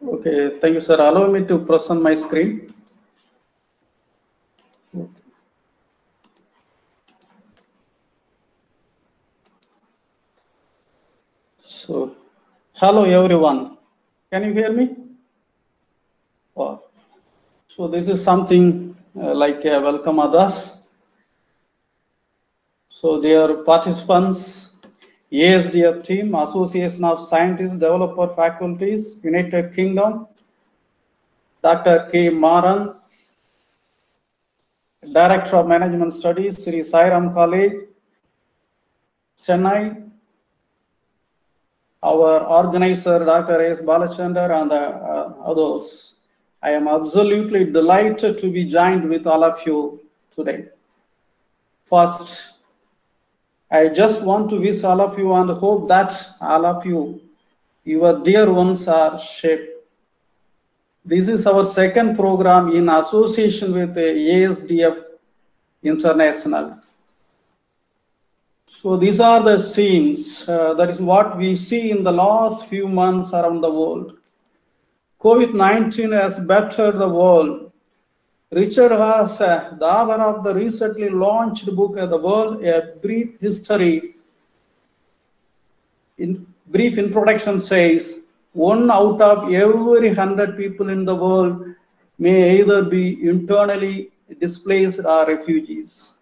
Okay, thank you, sir. Allow me to press on my screen. So, hello everyone. Can you hear me? Wow. So this is something like a welcome address. So dear participants, ASDF team, Association of Scientists, Developer Faculties, United Kingdom, Dr. K. Maran, Director of Management Studies, Sri Sairam College, Chennai, our organizer, Dr. S. Balachandar, and others. I am absolutely delighted to be joined with all of you today. First, I just want to wish all of you and hope that all of you, your dear ones, are safe. This is our second program in association with ASDF International. So these are the scenes. That is what we see in the last few months around the world. COVID-19 has battered the world. Richard Haas, the author of the recently launched book, The World, A Brief History, in brief introduction says, 1 out of every 100 people in the world may either be internally displaced or refugees.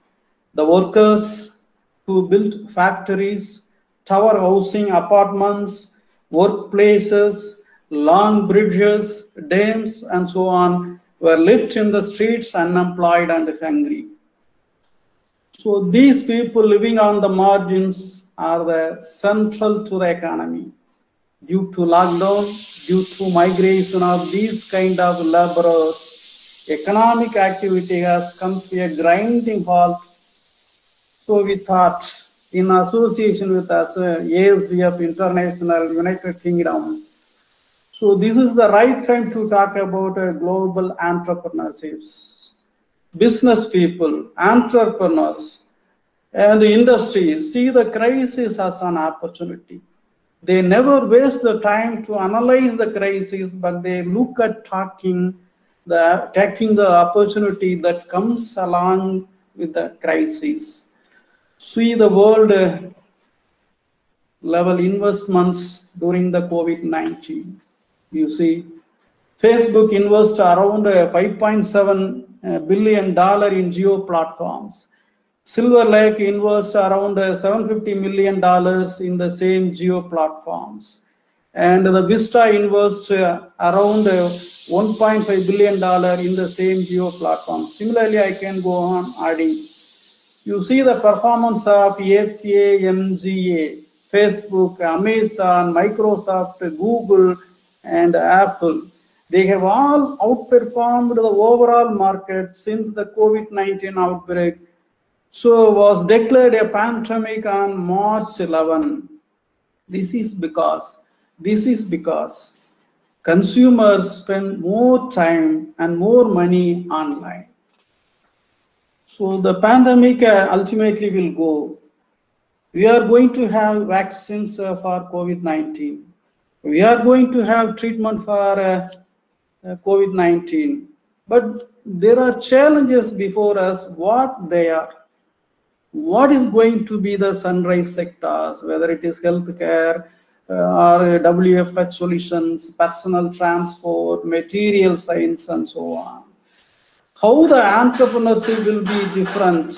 The workers who built factories, tower housing, apartments, workplaces, long bridges, dams, and so on were left in the streets unemployed and hungry. So these people living on the margins are the central to the economy. Due to lockdown, due to migration of these kind of laborers, economic activity has come to a grinding halt. So we thought, in association with us, ASDF International, United Kingdom, so this is the right time to talk about global entrepreneurships. Business people, entrepreneurs, and the industry see the crisis as an opportunity. They never waste the time to analyze the crisis, but they look at taking the opportunity that comes along with the crisis. See the world level investments during the COVID-19. You see, Facebook invests around $5.7 billion in geo platforms. Silver Lake invests around $750 million in the same geo platforms. And the Vista invests around $1.5 billion in the same geo platform. Similarly, I can go on adding. You see the performance of FAMGA, Facebook, Amazon, Microsoft, Google, and Apple. They have all outperformed the overall market since the COVID-19 outbreak. So was declared a pandemic on March 11. This is because consumers spend more time and more money online. So the pandemic ultimately will go. We are going to have vaccines for COVID-19. We are going to have treatment for COVID-19. But there are challenges before us. What they are? What is going to be the sunrise sectors, whether it is healthcare or WFH solutions, personal transport, material science, and so on. How the entrepreneurship will be different,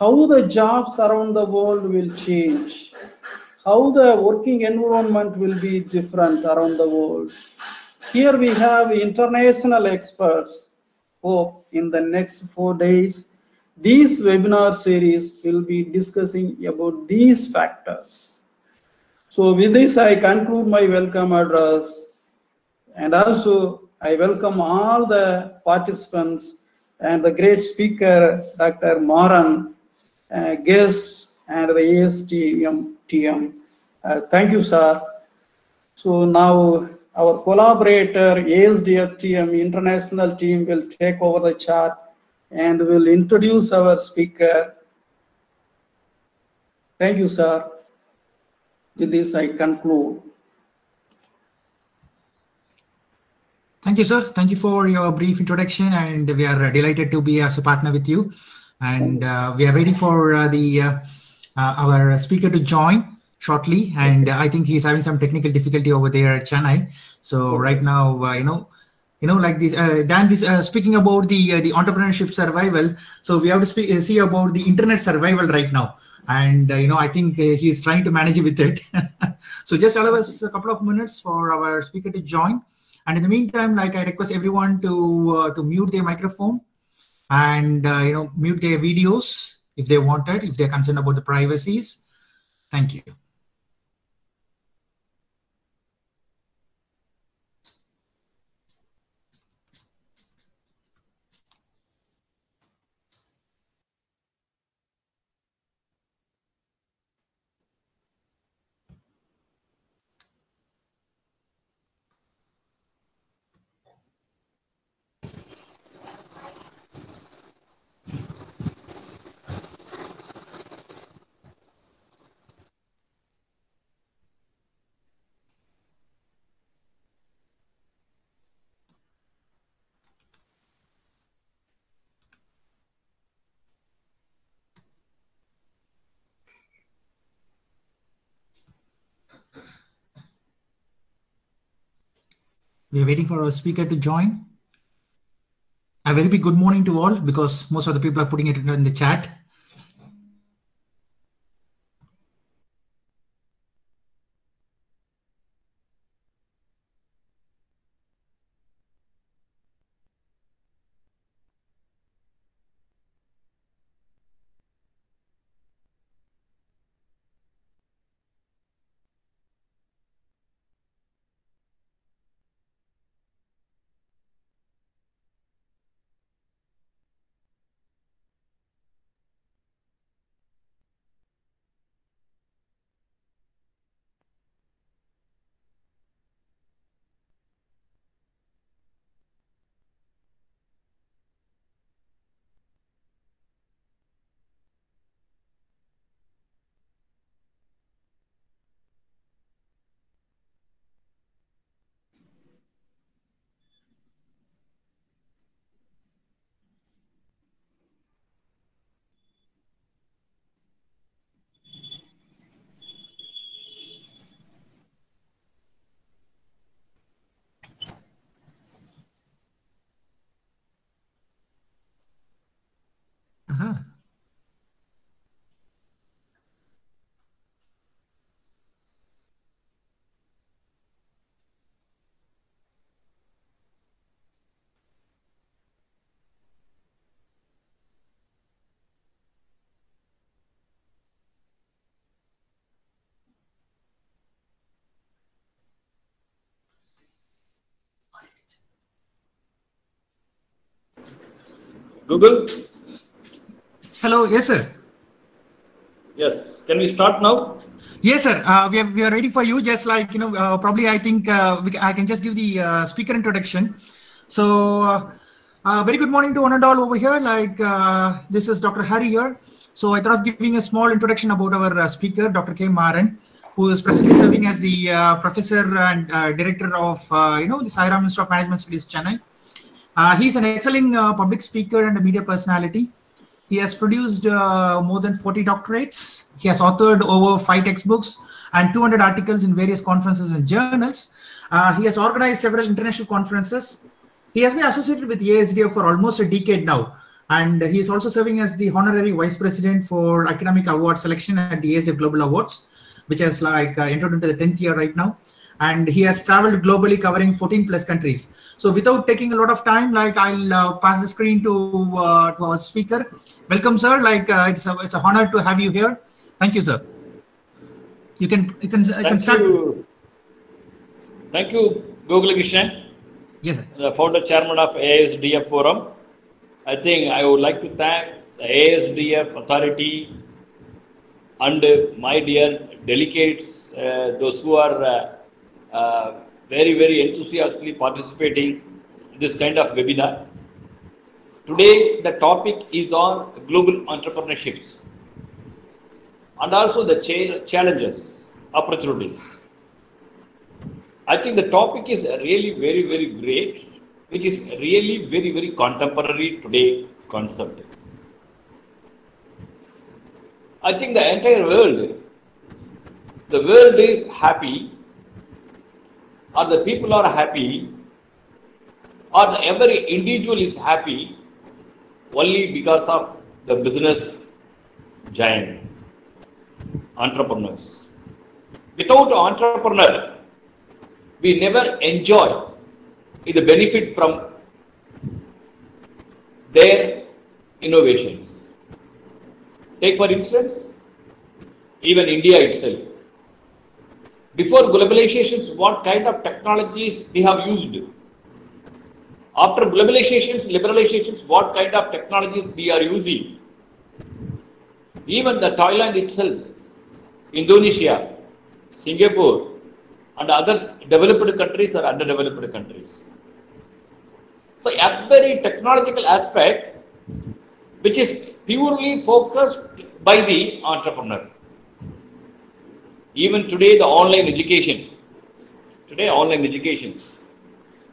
how the jobs around the world will change, how the working environment will be different around the world. Here we have international experts. Hope in the next 4 days, this webinar series will be discussing about these factors. So with this, I conclude my welcome address, and also I welcome all the participants and the great speaker, Dr. Maran, guests, and the ASDF team. Thank you, sir. So now our collaborator, ASDF team, international team, will take over the chat and will introduce our speaker. Thank you, sir. With this, I conclude. you, sir. Thank you for your brief introduction, and we are delighted to be as a partner with you. And we are waiting for our speaker to join shortly, and I think he's having some technical difficulty over there at Chennai. So right now, like this, Dan is speaking about the entrepreneurship survival. So we have to see about the internet survival right now, and I think he's trying to manage with it. So just allow us a couple of minutes for our speaker to join, and in the meantime, like I request everyone to mute their microphone and mute their videos if they wanted, if they're concerned about the privacies. Thank you. We are waiting for our speaker to join. A very big good morning to all, because most of the people are putting it in the chat. Google? Hello, yes, sir. Yes, can we start now? Yes, sir. We are ready for you. Just like, probably I think I can just give the speaker introduction. So, very good morning to one and all over here. Like, this is Dr. Hari here. So I thought of giving a small introduction about our speaker, Dr. K. Maran, who is presently serving as the professor and director of, the Sai Ram Institute of Management Studies, Chennai. He's an excelling public speaker and a media personality. He has produced more than 40 doctorates. He has authored over 5 textbooks and 200 articles in various conferences and journals. He has organized several international conferences. He has been associated with ASDF for almost a decade now. And he is also serving as the honorary vice president for academic award selection at the ASDF Global Awards, which has entered into the 10th year right now. And he has traveled globally, covering 14 plus countries. So without taking a lot of time, I'll pass the screen to our speaker. Welcome, sir. It's an honor to have you here. Thank you, sir. You can start. Thank you, Gokulakrishnan. Yes, sir. The founder chairman of ASDF Forum. I think I would like to thank the ASDF authority and my dear delegates, those who are very, very enthusiastically participating in this kind of webinar. Today, the topic is on global entrepreneurships and also the challenges, opportunities. I think the topic is really very, very great. which is really very, very contemporary today concept. I think the entire world, the world is happy, or the people are happy, or every individual is happy only because of the business giant, entrepreneurs. Without entrepreneur, we never enjoy the benefit from their innovations. Take for instance, even India itself. Before globalizations, what kind of technologies we have used? After globalizations, liberalizations, what kind of technologies we are using? Even the Thailand itself, Indonesia, Singapore, and other developed countries or underdeveloped countries. So every technological aspect which is purely focused by the entrepreneur. Even today, the online education.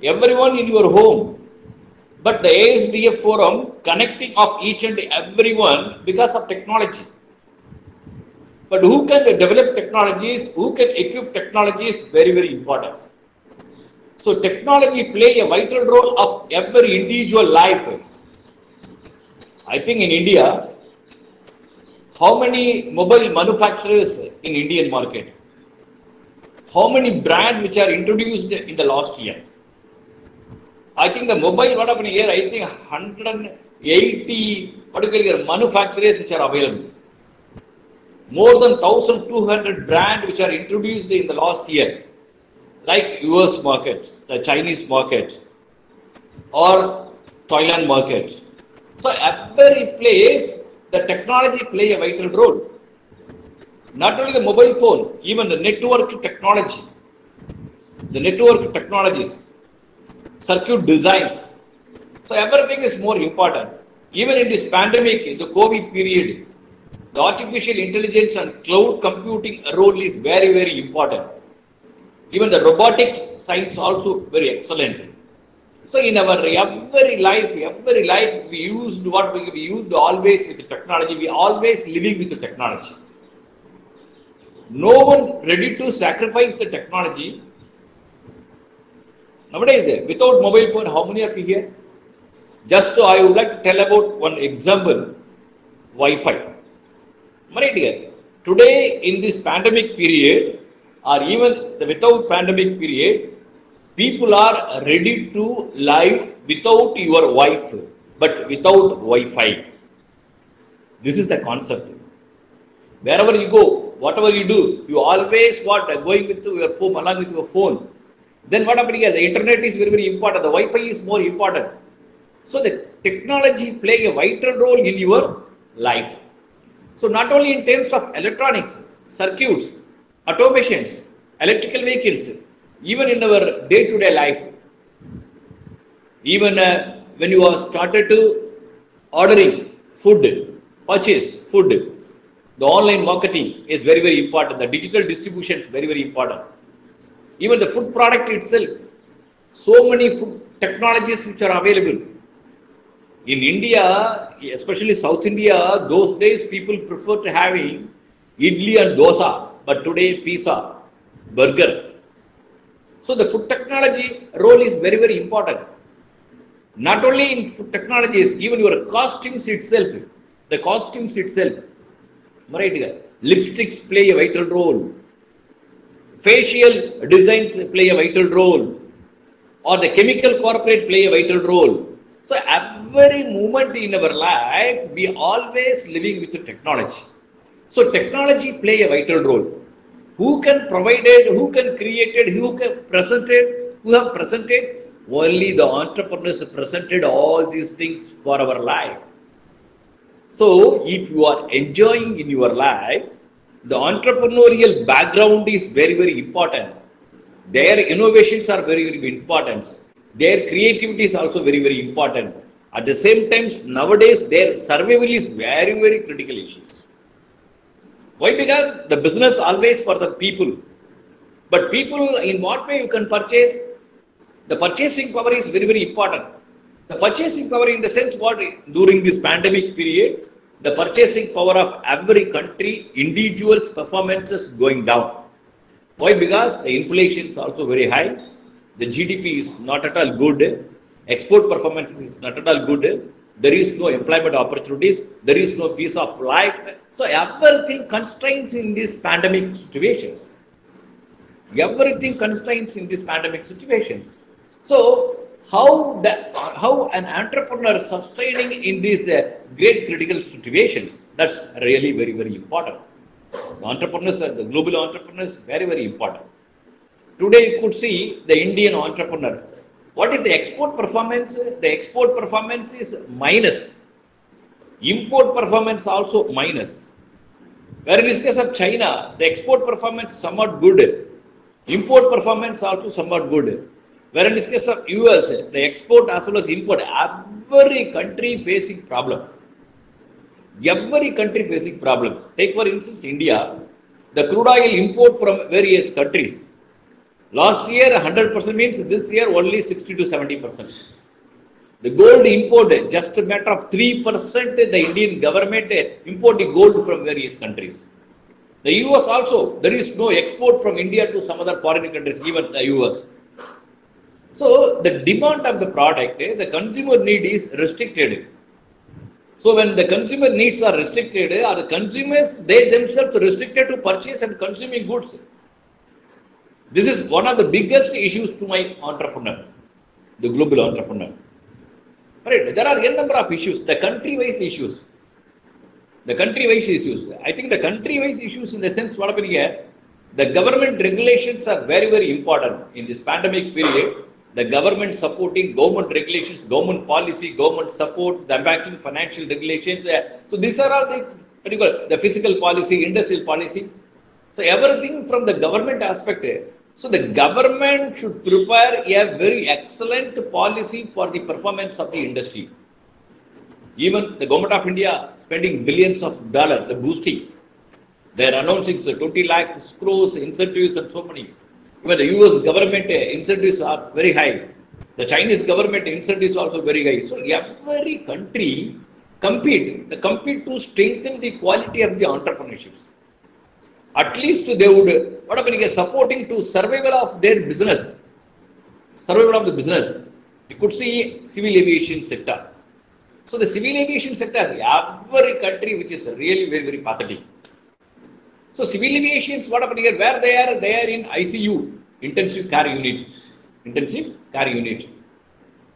Everyone in your home, but the ASDF forum connecting of each and everyone because of technology. But who can develop technologies, who can equip technologies, very, very important. So technology play a vital role of every individual life. I think in India, how many mobile manufacturers in Indian market? How many brands which are introduced in the last year? I think the mobile, what happened here, I think 180 particular manufacturers which are available. More than 1,200 brands which are introduced in the last year, like US markets, the Chinese market, or Thailand market. So every place, the technology play a vital role. Not only the mobile phone, even the network technology, circuit designs. So everything is more important. Even in this pandemic, in the COVID period, the artificial intelligence and cloud computing role is very, very important. Even the robotics science also very excellent. So in our every life we used what we used always with the technology. We always living with the technology. No one ready to sacrifice the technology. Nowadays, without mobile phone, how many of you here? Just I would like to tell about one example, Wi-Fi. Today in this pandemic period, or even without pandemic period, people are ready to live without your wife, but without Wi-Fi. This is the concept. Wherever you go, whatever you do, you always going with your phone, along with your phone. Then what happened here? The internet is very, very important. The Wi-Fi is more important. So the technology play a vital role in your life. So not only in terms of electronics, circuits, automations, electrical vehicles, even in our day-to-day life, even when you are started to ordering food, purchase food, the online marketing is very, very important. The digital distribution is very, very important. Even the food product itself, so many food technologies which are available. In India, especially South India, those days people prefer to having idli and dosa, but today pizza, burger. So the food technology role is very, very important. Not only in food technologies, even your costumes itself, lipsticks play a vital role. Facial designs play a vital role, or the chemical corporate play a vital role. So every moment in our life, we always living with the technology. So technology play a vital role. Who can provide it, who can create it, who can present it, who have presented? Only the entrepreneurs presented all these things for our life. So if you are enjoying in your life, the entrepreneurial background is very, very important. Their innovations are very, very important. Their creativity is also very, very important. At the same time, nowadays, their survival is very, very critical issues. Why? Because the business always for the people. But people, in what way you can purchase? The purchasing power is very, very important. The purchasing power in the sense what during this pandemic period, the purchasing power of every country, individuals' performances going down. Why? Because the inflation is also very high. The GDP is not at all good. Export performance is not at all good. There is no employment opportunities. There is no peace of life. So everything constrains in these pandemic situations. Everything constrains in these pandemic situations. So how an entrepreneur sustaining in these great critical situations, that's really very, very important. The entrepreneurs, the global entrepreneurs, very, very important. Today you could see the Indian entrepreneur. What is the export performance? The export performance is minus. Import performance also minus. Where in this case of China, the export performance somewhat good. Import performance also somewhat good. Where in this case of US, the export as well as import, every country facing problem. Every country facing problems. Take for instance India, the crude oil import from various countries. Last year 100% means this year only 60 to 70%. The gold import, just a matter of 3%, the Indian government imported gold from various countries. The US also, there is no export from India to some other foreign countries, even the US. So the demand of the product, the consumer need is restricted. So when the consumer needs are restricted, or the consumers, they themselves restricted to purchase and consuming goods. This is one of the biggest issues to my entrepreneur, the global entrepreneur. Right? There are a number of issues, the country-wise issues. The country-wise issues. I think the country-wise issues in the sense what happened here, the government regulations are very, very important in this pandemic period. The government supporting government regulations, government policy, government support, the banking, financial regulations. So these are all the fiscal policy, industrial policy. So everything from the government aspect. So the government should prepare a very excellent policy for the performance of the industry. Even the government of India spending billions of dollars, the boosting. They are announcing 20 lakh crores incentives and so many. Even the US government incentives are very high. The Chinese government incentives are also very high. So every country compete to strengthen the quality of the entrepreneurships. At least they would, what happening, supporting to survival of their business. Survival of the business. You could see civil aviation sector. So the civil aviation sector has every country which is really very, very pathetic. So civil aviations, what happened here, where they are in ICU, intensive care unit.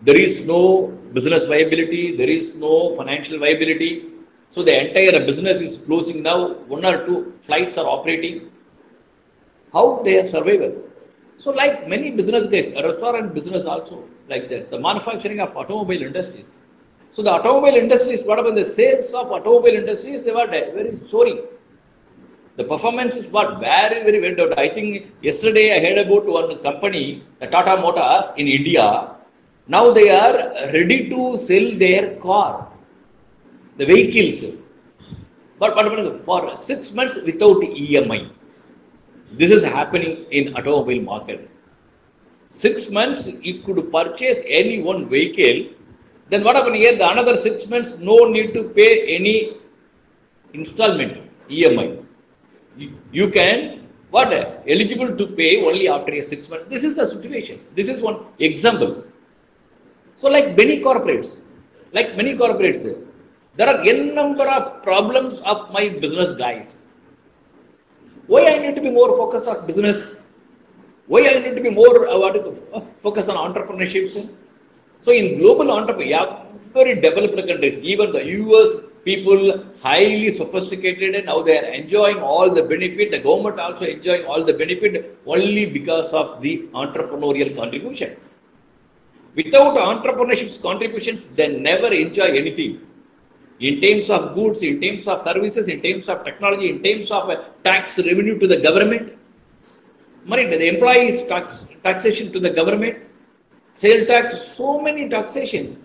There is no business viability, there is no financial viability. So the entire business is closing now, 1 or 2 flights are operating. How they are survival? So like many business guys, a restaurant business also like that, the manufacturing of automobile industries. So the automobile industries, what happened, the sales of automobile industries, they were very soaring. The performance is very, very went out. I think yesterday I heard about one company, the Tata Motors in India. Now they are ready to sell their car, the vehicles, but for 6 months without EMI. This is happening in automobile market. 6 months you could purchase any one vehicle. Then what happened here? The another 6 months, no need to pay any installment, EMI. You can, eligible to pay only after a 6 months. This is the situation. This is one example. So like many corporates, there are n number of problems of my business guys. Why I need to be more focused on business? Why I need to be more focused on entrepreneurship? So in global entrepreneurship, very developed countries, even the US people, highly sophisticated, and now they are enjoying all the benefit. The government also enjoying all the benefit only because of the entrepreneurial contribution. Without entrepreneurship's contributions, they never enjoy anything. In terms of goods, in terms of services, in terms of technology, in terms of tax revenue to the government, money, the employees taxation to the government, sale tax, so many taxations.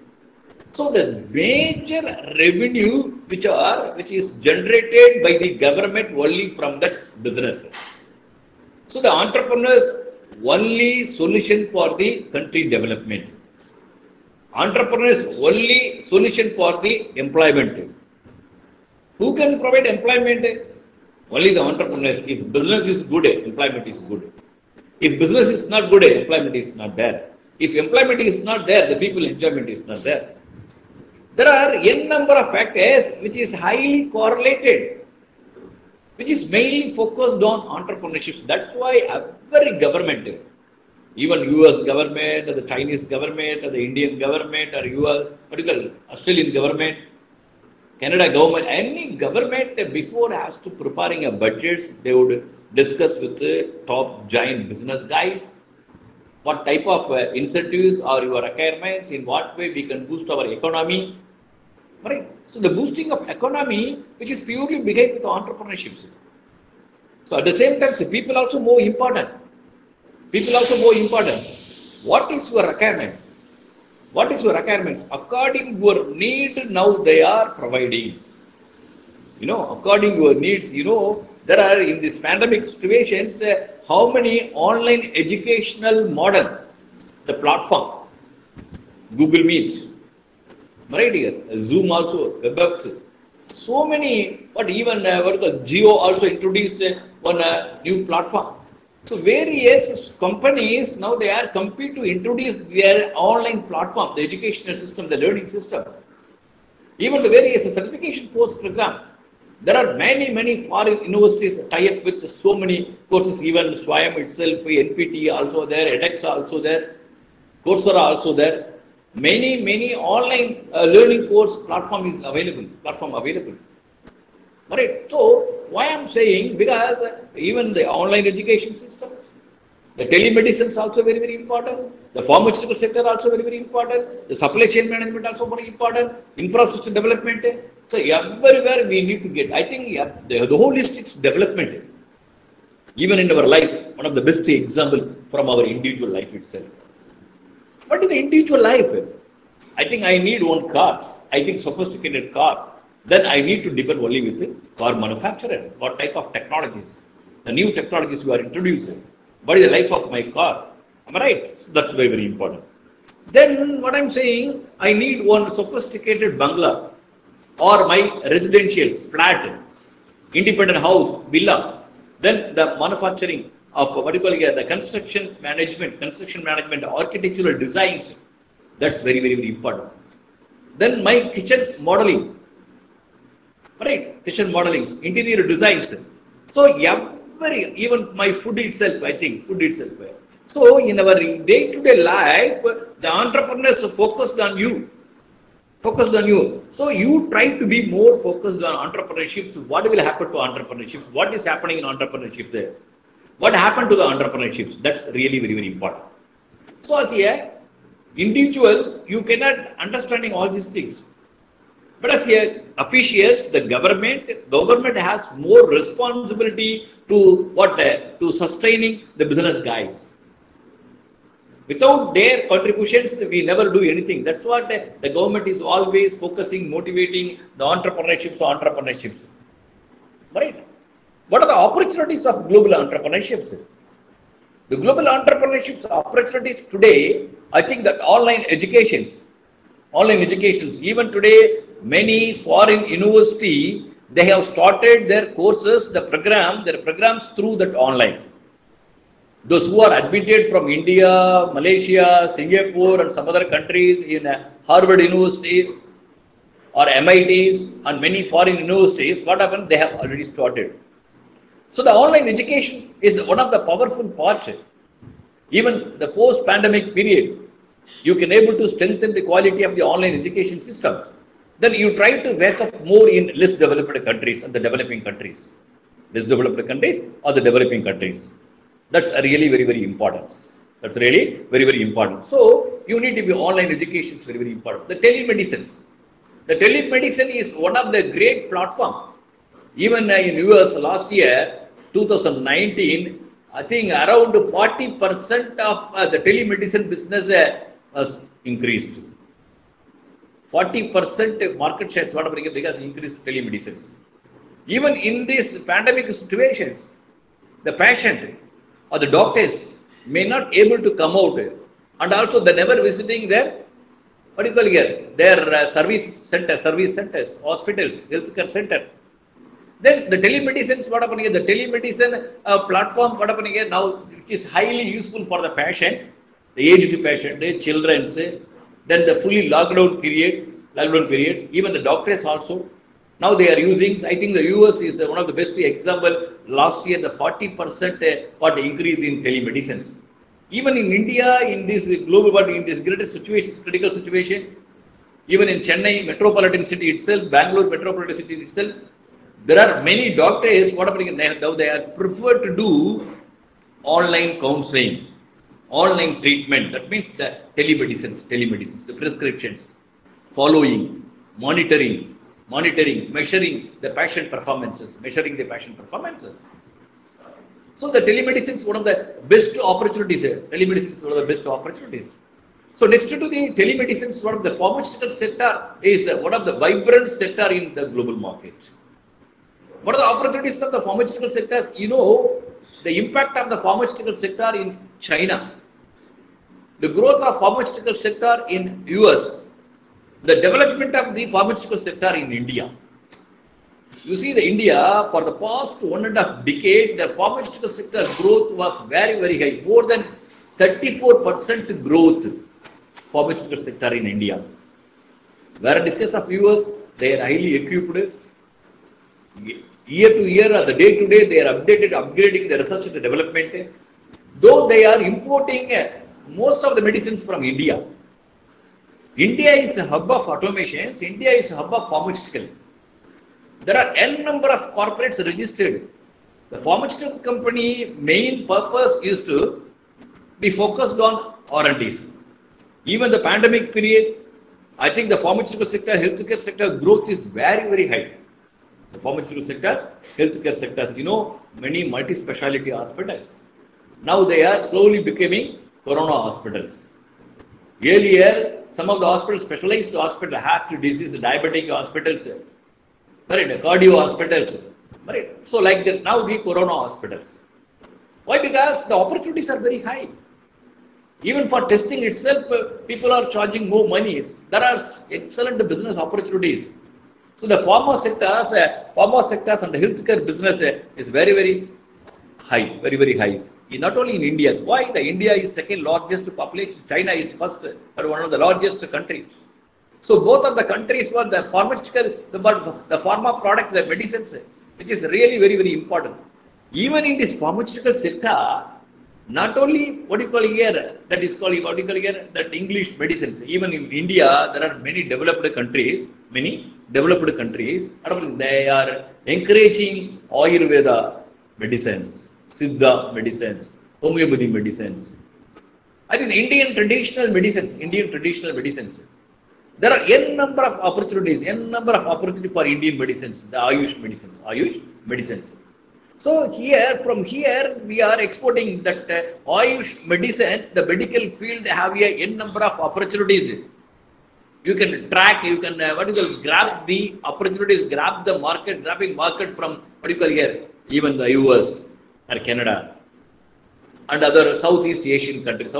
So the major revenue which is generated by the government only from that business. So the entrepreneurs, only solution for the country development. Entrepreneurs only solution for the employment. Who can provide employment? Only the entrepreneurs. If business is good, employment is good. If business is not good, employment is not there. If employment is not there, the people enjoyment is not there. There are n number of factors which is highly correlated, which is mainly focused on entrepreneurship. That's why every government, even US government, or the Chinese government, or the Indian government, or US, particularly Australian government, Canada government, any government before has to preparing a budgets, they would discuss with the top giant business guys, what type of incentives are your requirements, in what way we can boost our economy. Right? So the boosting of economy, which is purely behind with entrepreneurship. So at the same time, so people also more important. What is your requirement? What is your requirement? According to your need, now they are providing. According to your needs, there are in this pandemic situations, how many online educational model, the platform, Google Meet, right here, Zoom also, WebEx, so many, but even Geo also introduced one new platform. So various companies now they are compete to introduce their online platform, the educational system, the learning system, even the various certification course program. There are many foreign universities tie up with so many courses, even SWAYAM itself, NPT also there, edX also there, Coursera also there. Many online learning course platform available. Right. So why I'm saying, because even the online education systems, the telemedicine is also very important. The pharmaceutical sector also very important. The supply chain management also very important. Infrastructure development. So everywhere we need to get. I think the holistic development, even in our life, one of the best example from our individual life itself. What is the individual life? I think I need one car. I think sophisticated car. Then I need to depend only with the car manufacturer. What type of technologies? The new technologies we are introducing. What is the life of my car? Am I right? So that's very important. Then what I'm saying, I need one sophisticated bungalow or my residential flat, independent house, villa. Then the manufacturing of the construction management, architectural designs. That's very important. Then my kitchen modeling. Right, kitchen modelings, interior designs. So even my food itself, I think food itself. So in our day-to-day life, the entrepreneurs focused on you. So you try to be more focused on entrepreneurship. So what will happen to entrepreneurship? What is happening in entrepreneurship there? What happened to the entrepreneurships? That's really very important. So as a individual, you cannot understanding all these things. But as officials, the government has more responsibility to sustaining the business guys. Without their contributions, we never do anything. That's what the government is always focusing, motivating the entrepreneurships. Right? What are the opportunities of global entrepreneurships? The global entrepreneurships opportunities today, I think that online educations, even today, many foreign university, they have started their courses, their programs through that online. Those who are admitted from India, Malaysia, Singapore and some other countries in Harvard universities or MITs and many foreign universities, what happened? They have already started. So the online education is one of the powerful parts. Even the post-pandemic period, you can able to strengthen the quality of the online education systems. Then you try to wake up more in less developed countries and the developing countries. Less developed countries or the developing countries. That's really very important. That's really very important. So you need to be online education is very important. The telemedicine. The telemedicine is one of the great platform. Even in US last year, 2019, I think around 40% of the telemedicine business was increased. 40% market shares, whatever, because increased telemedicine. Even in these pandemic situations, the patient or the doctors may not able to come out, and also they never visiting their, what do you call here, their service centers, hospitals, healthcare center. Then the telemedicine, what happened here? The telemedicine platform, what happened here now, which is highly useful for the patient, the aged patient, the children, then the fully lockdown periods, even the doctors also. Now they are using, I think the US is one of the best example. Last year, the 40% got increase in telemedicine. Even in India, in this global, in these greater situations, critical situations, even in Chennai metropolitan city itself, Bangalore metropolitan city itself, there are many doctors, what happening now, they are preferred to do online counseling, online treatment. That means the telemedicines, the prescriptions, following, monitoring, measuring the patient performances, So the telemedicine is one of the best opportunities. So next to the telemedicine, one of the pharmaceutical sector is one of the vibrant sector in the global market. What are the opportunities of the pharmaceutical sectors? You know, the impact of the pharmaceutical sector in China, the growth of pharmaceutical sector in US, the development of the pharmaceutical sector in India. You see, the India for the past 1.5 decades, the pharmaceutical sector growth was very, very high, more than 34% growth pharmaceutical sector in India. Where in this case of US, they are highly equipped. Year to year, or the day to day, they are upgrading the research and the development. Though they are importing most of the medicines from India. India is a hub of automations. India is a hub of pharmaceutical. There are n number of corporates registered. The pharmaceutical company main purpose is to be focused on R&Ds. Even the pandemic period, I think the pharmaceutical sector, healthcare sector growth is very, very high. The pharmaceutical sectors, healthcare sectors, you know, many multi-speciality hospitals. Now they are slowly becoming corona hospitals. Earlier, some of the hospitals, specialized hospitals, heart disease, diabetic hospitals, right, cardio hospitals, right. So like that, now the corona hospitals. Why? Because the opportunities are very high. Even for testing itself, people are charging more money. There are excellent business opportunities. So the pharma sectors and the healthcare business is very, very high, very, very high. Not only in India. Why? The India is second largest population. China is first, but one of the largest countries. So both of the countries were the pharmaceutical, the pharma product, the medicines, which is really very, very important. Even in this pharmaceutical sector, not only what you call here, that is called what you call here, that English medicines. Even in India, there are many developed countries. They are encouraging Ayurveda medicines, Siddha medicines, homeopathy medicines. I think the Indian traditional medicines. There are n number of opportunities for Indian medicines, the Ayush medicines. So from here, we are exporting that Ayush medicines, the medical field have a n number of opportunities. You can track, you can grab the opportunities, grabbing market from even the US or Canada and other Southeast Asian countries.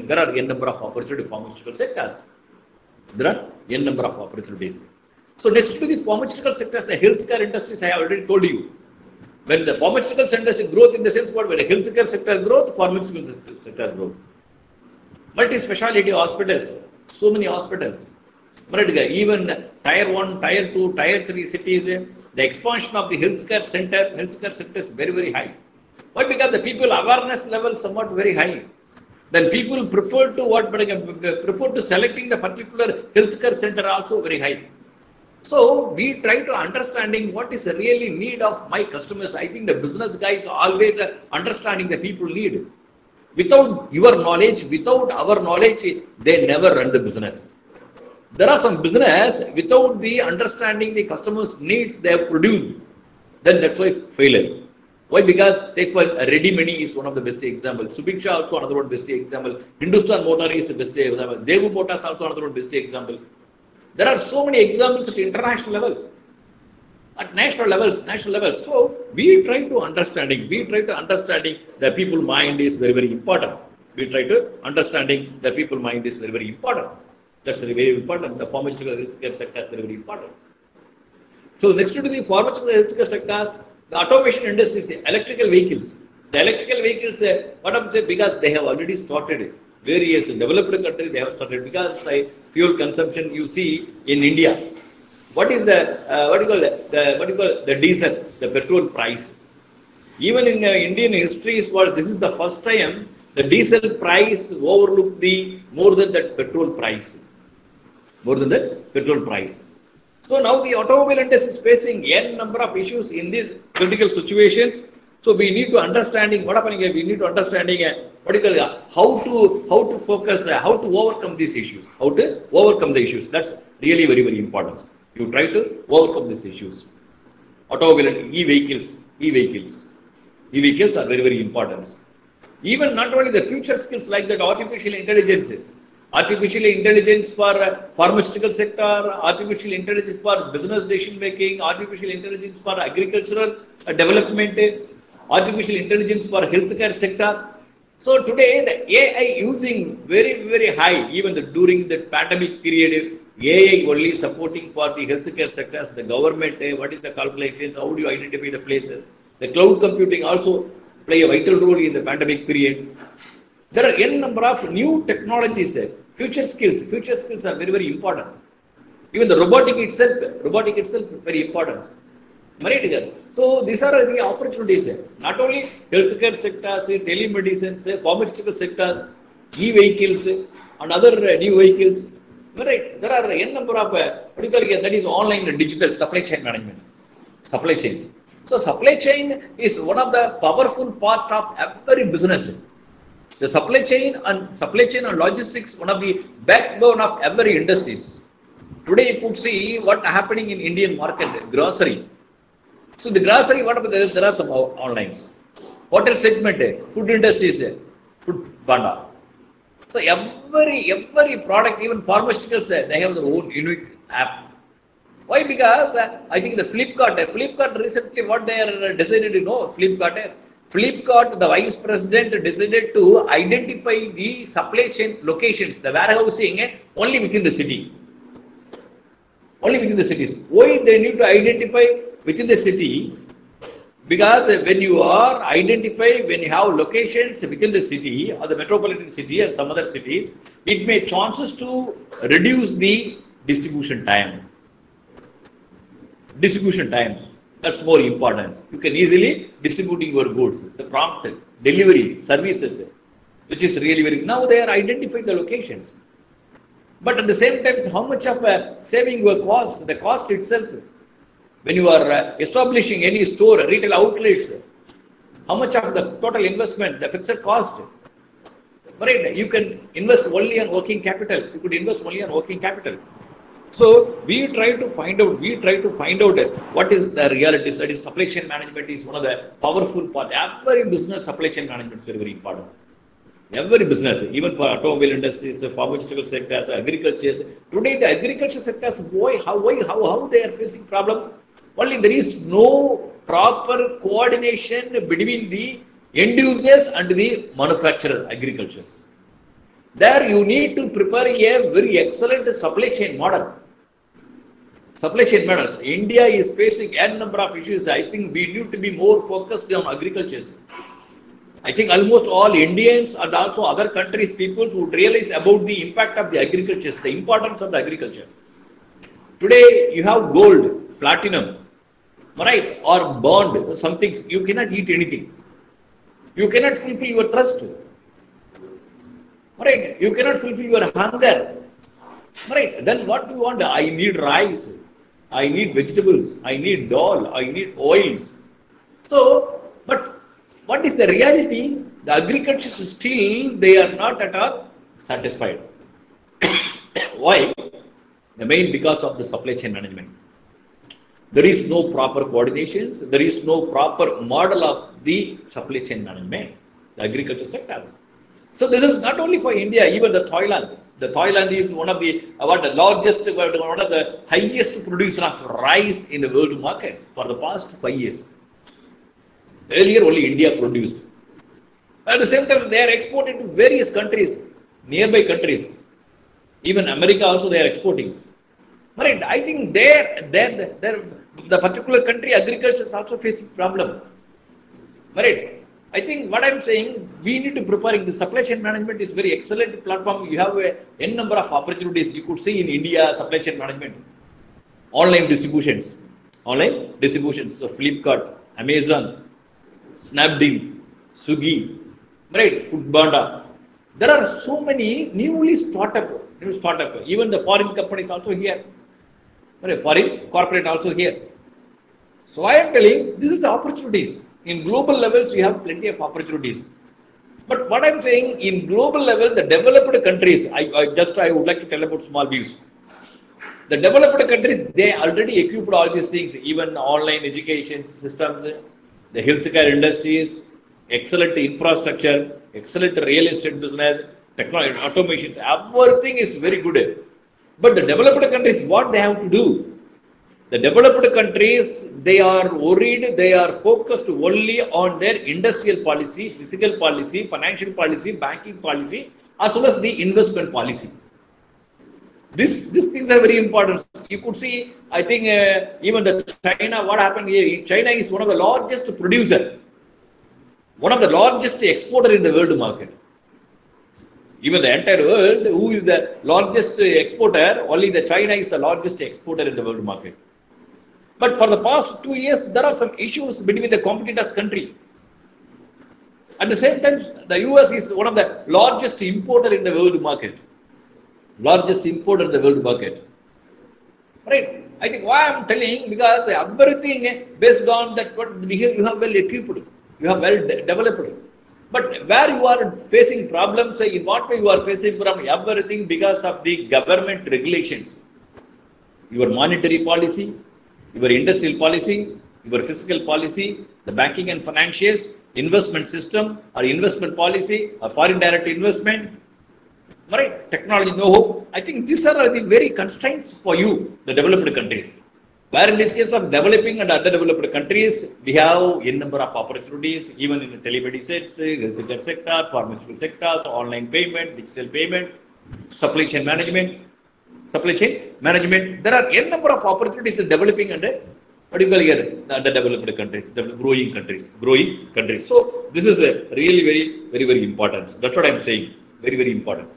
There are n number of opportunities for pharmaceutical sectors. There are n number of opportunities. So next to the pharmaceutical sectors, the healthcare industries, I have already told you. When the pharmaceutical sectors growth in the sense what? When the healthcare sector growth, pharmaceutical sector growth. Multi-speciality hospitals, so many hospitals. Even tier 1, tier 2, tier 3 cities, the expansion of the healthcare sector is very, very high. Why? Because the people awareness level somewhat very high. Then people prefer to selecting the particular healthcare center also very high. So we try to understanding what is the really need of my customers. I think the business guys are always understanding the people need. Without your knowledge, without our knowledge, they never run the business. There are some business without the understanding the customers' needs they have produced. Then that's why failure. Why? Because take for Ready Money is one of the best examples. Subiksha also another one best example. Hindustan Motor is the best example. Devu Motors also another one best example. There are so many examples at international level. at national levels. So we try to understanding the people mind is very, very important. We try to understanding the people mind is very, very important. That's very important. The pharmaceutical healthcare sector is very, very important. So next to the pharmaceutical healthcare sectors, the automation industries, electrical vehicles. The electrical vehicles, what I'm saying, because they have already started. Various developed countries they have started, because the fuel consumption you see in India. What is the the diesel, the petrol price? Even in Indian history, this is the first time the diesel price overlooked the more than that petrol price. More than that petrol price. So now the automobile industry is facing n number of issues in these critical situations. So we need to understanding what happening here. We need to understanding how to focus, how to overcome these issues. How to overcome the issues. That's really very, very important. You try to overcome these issues. Automobile and e-vehicles are very, very important. Even not only the future skills like that, artificial intelligence for pharmaceutical sector, artificial intelligence for business decision making, artificial intelligence for agricultural development, artificial intelligence for healthcare sector. So today the AI using very, very high, even during the pandemic period, AI only supporting for the healthcare sectors, the government, what is the calculations, how do you identify the places. The cloud computing also play a vital role in the pandemic period. There are n number of new technologies, future skills are very, very important. Even the robotic itself very important. So these are the opportunities. Not only healthcare sectors, telemedicine, pharmaceutical sectors, e-vehicles and other new vehicles. Right. There are n number of that is online and digital supply chain management. Supply chains. So supply chain is one of the powerful part of every business. The supply chain and logistics, one of the backbone of every industries. Today you could see what happening in Indian market, grocery. So the grocery, what about there are some onlines. Hotel segment, food industries, food banda. So every product, even pharmaceuticals, they have their own unique app. Why? Because I think the Flipkart recently what they are decided to know, Flipkart, the vice president decided to identify the supply chain locations, the warehousing only within the city. Only within the cities. Why they need to identify within the city? Because when you have locations within the city or the metropolitan city and some other cities, it may chances to reduce the distribution times. That's more important. You can easily distribute your goods, the prompt delivery services, which is really very. Now they are identifying the locations. But at the same time, how much of saving your cost, the cost itself. When you are establishing any store, retail outlets, how much of the total investment, the fixed cost, right? You can invest only on working capital. You could invest only on working capital. So we try to find out what is the reality. That is supply chain management is one of the powerful part. Every business supply chain management is very, very important. Every business, even for automobile industries, pharmaceutical sectors, agriculture. Today the agriculture sectors, how they are facing problem. Only there is no proper coordination between the end users and the manufacturer agricultures. There you need to prepare a very excellent supply chain model. Supply chain models. India is facing n number of issues. I think we need to be more focused on agriculture. I think almost all Indians and also other countries people would realize about the impact of the agriculture, the importance of the agriculture. Today you have gold, platinum, right, or bond, some things, you cannot eat anything. You cannot fulfill your thirst. Right, you cannot fulfill your hunger. Right, then what do you want? I need rice, I need vegetables, I need dal, I need oils. So, but what is the reality? The agriculture still, they are not at all satisfied. Why? The main because of the supply chain management. There is no proper coordinations. There is no proper model of the supply chain management, the agriculture sectors. So this is not only for India, even the Thailand. The Thailand is one of the largest, one of the highest producer of rice in the world market for the past 5 years. Earlier only India produced. At the same time, they are exporting to various countries, nearby countries. Even America also they are exporting. Right? I think the particular country agriculture is also facing problem. Right? I think what I'm saying, we need to prepare. The supply chain management is very excellent platform. You have n number of opportunities. You could see in India supply chain management, online distributions. So Flipkart, Amazon, Snapdeal, Swiggy, right? Foodpanda. There are so many new startup. Even the foreign companies also here. Right? Foreign corporate also here. So I am telling, this is opportunities. In global levels, you have plenty of opportunities. But what I'm saying, in global level, the developed countries, I would like to tell about small views. The developed countries, they already equipped all these things, even online education systems, the healthcare industries, excellent infrastructure, excellent real estate business, technology, automations, everything is very good. But the developed countries, what they have to do? The developed countries, they are worried, they are focused only on their industrial policy, physical policy, financial policy, banking policy, as well as the investment policy. These things are very important. You could see, I think, even the China, what happened here, China is one of the largest producer, one of the largest exporter in the world market. Even the entire world, who is the largest exporter? Only the China is the largest exporter in the world market. But for the past 2 years, there are some issues between the competitors' country. At the same time, the US is one of the largest importer in the world market. Largest importer in the world market. Right? I think why I'm telling, because everything based on that, what you have well equipped, you have well developed. But where you are facing problems, in what way you are facing problem? Everything because of the government regulations. Your monetary policy, your industrial policy, your fiscal policy, the banking and financials, investment system or investment policy or foreign direct investment, right? Technology know-how. I think these are the very constraints for you, the developed countries. Where in this case of developing and underdeveloped countries, we have a number of opportunities, even in the telemedicine, healthcare sector, pharmaceutical sectors, online payment, digital payment, supply chain management. There are a number of opportunities in developing and what do you call here? The underdeveloped countries, the growing countries. So this is a really very important. That's what I'm saying. Very important.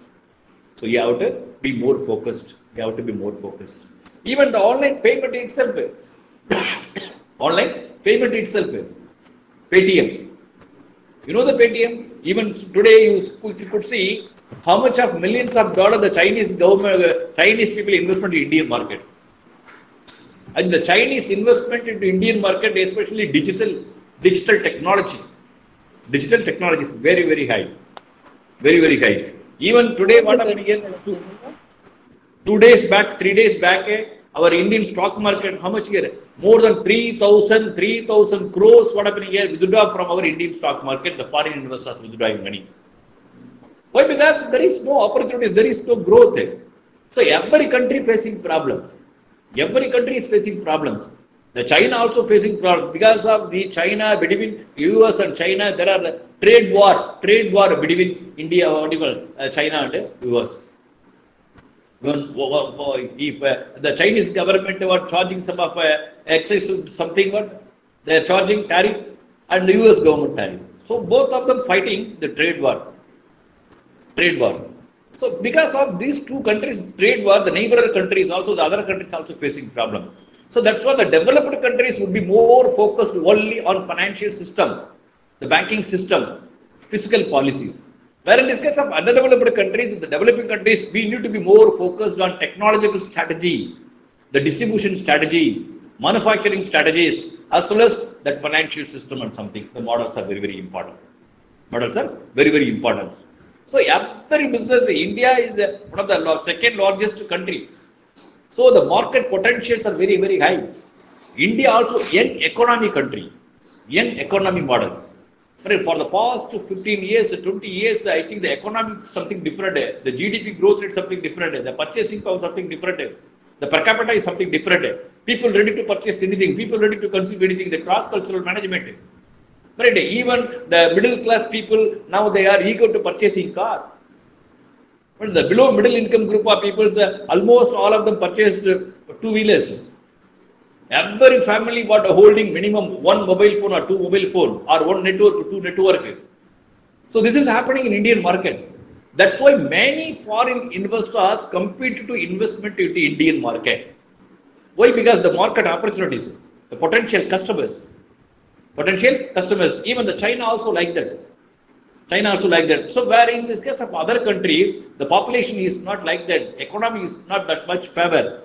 So you have to be more focused. Even the online payment itself, Paytm. You know the Paytm? Even today you could see how much of millions of dollars the Chinese government, Chinese people investment in Indian market. And the Chinese investment into Indian market, especially digital technology. Digital technology is very high. Very high. Even today, what happened here? 3 days back, our Indian stock market, how much here? More than 3,000 crores, what happened here? Withdraw from our Indian stock market, the foreign investors withdrawing money. Why? Because there is no opportunities, there is no growth. So every country facing problems. Every country is facing problems. The China also facing problems because of the China between US and China. There are the trade war between India, China and US. If the Chinese government were charging some of excess something, what they are charging tariff, and the US government tariff. So both of them fighting the trade war. So because of these two countries trade war, the neighboring countries also, the other countries also facing problem. So that's why the developed countries would be more focused only on financial system, the banking system, fiscal policies. Where in this case of underdeveloped countries, the developing countries, we need to be more focused on technological strategy, the distribution strategy, manufacturing strategies, as well as that financial system and something. The models are very important. So every business, India is one of the second largest country. So the market potentials are very, high. India also young economy country, young economy models. But for the past 15 years, 20 years, I think the economy is something different. The GDP growth rate is something different. The purchasing power is something different. The per capita is something different. People ready to purchase anything. People ready to consume anything. The cross-cultural management. Right? Even the middle class people, now they are eager to purchasing car. But the below middle income group of people, almost all of them purchased two-wheelers. Every family got a holding minimum one mobile phone or two mobile phone or one network, two network. So this is happening in Indian market. That's why many foreign investors compete to investment into Indian market. Why? Because the market opportunities, the potential customers, even the China also like that. So where in this case of other countries, the population is not like that, economy is not that much favor.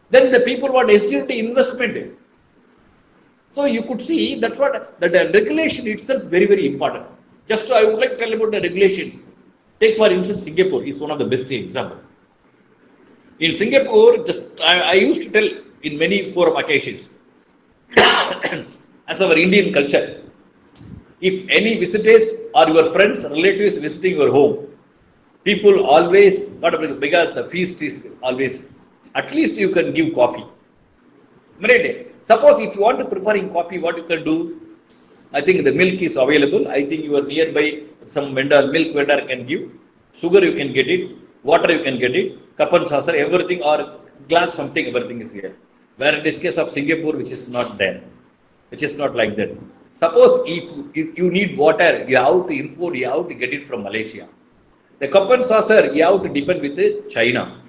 Then the people want hesitate to investment. So you could see that's what the regulation itself very, very important. Just I would like to tell about the regulations. Take for instance Singapore is one of the best example. In Singapore, just I used to tell in many forum occasions, as our Indian culture, if any visitors or your friends, relatives visiting your home, people always, because the feast is always, at least you can give coffee. Right? Suppose if you want to prepare coffee, what you can do? I think the milk is available. I think you are nearby, some vendor, milk vendor can give. Sugar you can get it. Water you can get it. Cup and saucer, everything, or glass, something, everything is here. Where in this case of Singapore, which is not there. Which is not like that. Suppose if you need water, you have to import, you have to get it from Malaysia. The cup and saucer, you have to depend with China.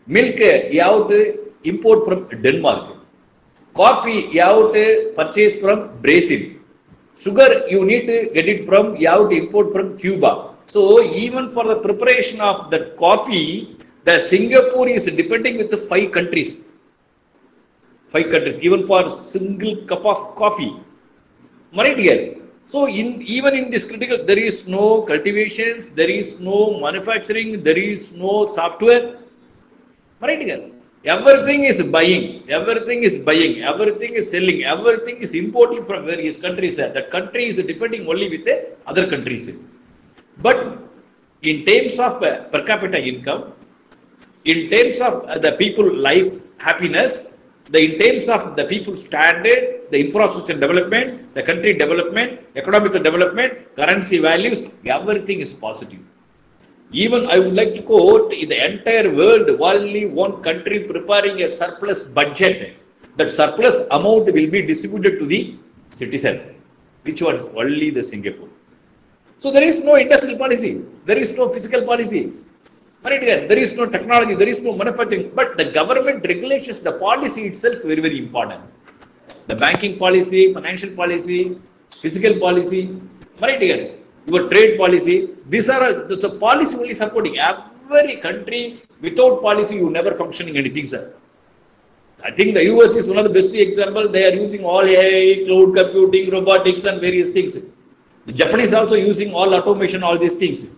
Milk, you have to import from Denmark. Coffee, you have to purchase from Brazil. Sugar, you need to get it from, you have to import from Cuba. So even for the preparation of the coffee, the Singapore is depending with the 5 countries. 5 countries, even for a single cup of coffee. Right here. So even in this critical, there is no cultivations, there is no manufacturing, there is no software. Right here. Everything is buying, everything is selling, everything is importing from various countries. That country is depending only with other countries. But in terms of per capita income, in terms of the people life happiness, in terms of the people standard, the infrastructure development, the country development, economical development, currency values, everything is positive. Even I would like to quote, in the entire world, only one country preparing a surplus budget. That surplus amount will be distributed to the citizen. Which one? Only the Singapore. So there is no industrial policy. There is no fiscal policy. Right here, there is no technology, there is no manufacturing. But the government regulations, the policy itself very, very important. The banking policy, financial policy, physical policy. Right here. Your trade policy, these are the policy only supporting. Every country without policy, you never functioning anything, sir. I think the US is one of the best example. They are using all AI, cloud computing, robotics, and various things. The Japanese also using all automation, all these things.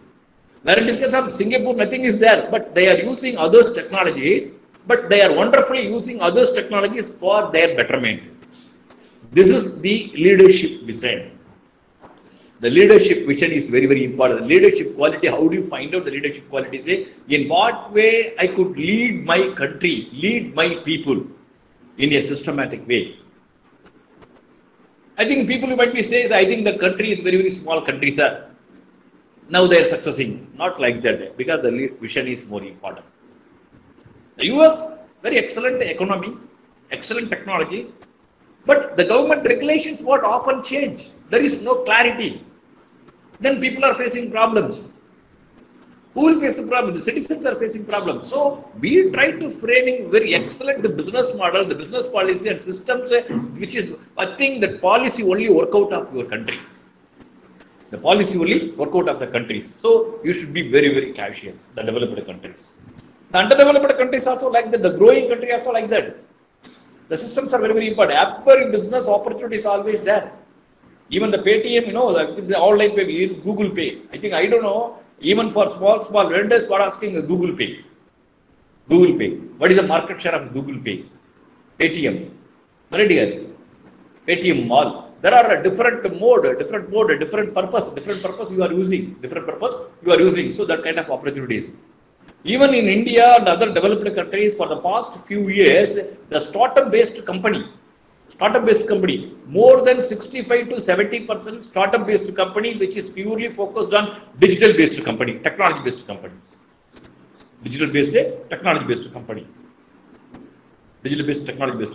Where in this case of Singapore, nothing is there, but they are using others' technologies, but they are wonderfully using others' technologies for their betterment. This is the leadership vision. The leadership vision is very, very important. The leadership quality, how do you find out the leadership quality? Say, in what way I could lead my country, lead my people in a systematic way. I think people might be saying, I think the country is very, very small country, sir. Now they are succeeding. Not like that, because the vision is more important. The US, very excellent economy, excellent technology, but the government regulations what often change. There is no clarity. Then people are facing problems. Who will face the problem? The citizens are facing problems. So we try to framing very excellent the business model, the business policy and systems, which is, I think that policy only work out of your country. The policy only work out of the countries. So you should be very, very cautious, the developed countries. The underdeveloped countries also like that, the growing country also like that. The systems are very, very important. Every business opportunity is always there. Even the Paytm, the online pay, Google Pay. I think, I don't know, even for small vendors, what asking Google Pay. Google Pay. What is the market share of Google Pay? Paytm. Right here. Paytm Mall. There are a different purpose you are using. So that kind of opportunities. Even in India and other developed countries, for the past few years, the startup-based company, more than 65 to 70% startup-based company, which is purely focused on digital-based company, technology-based company. Digital-based technology-based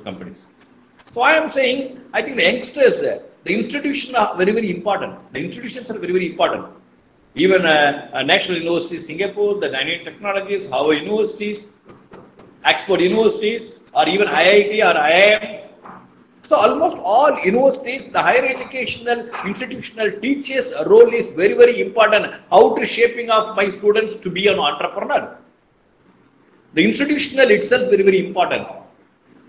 companies. So I am saying, I think the youngsters, the institutions are very, very important. Even National University Singapore, the Nanyang Technologies, Harvard Universities, Oxford Universities, or even IIT or IIM. So almost all universities, the higher educational institutional teachers' role is very, very important. How to shaping up my students to be an entrepreneur. The institutional itself very, very important.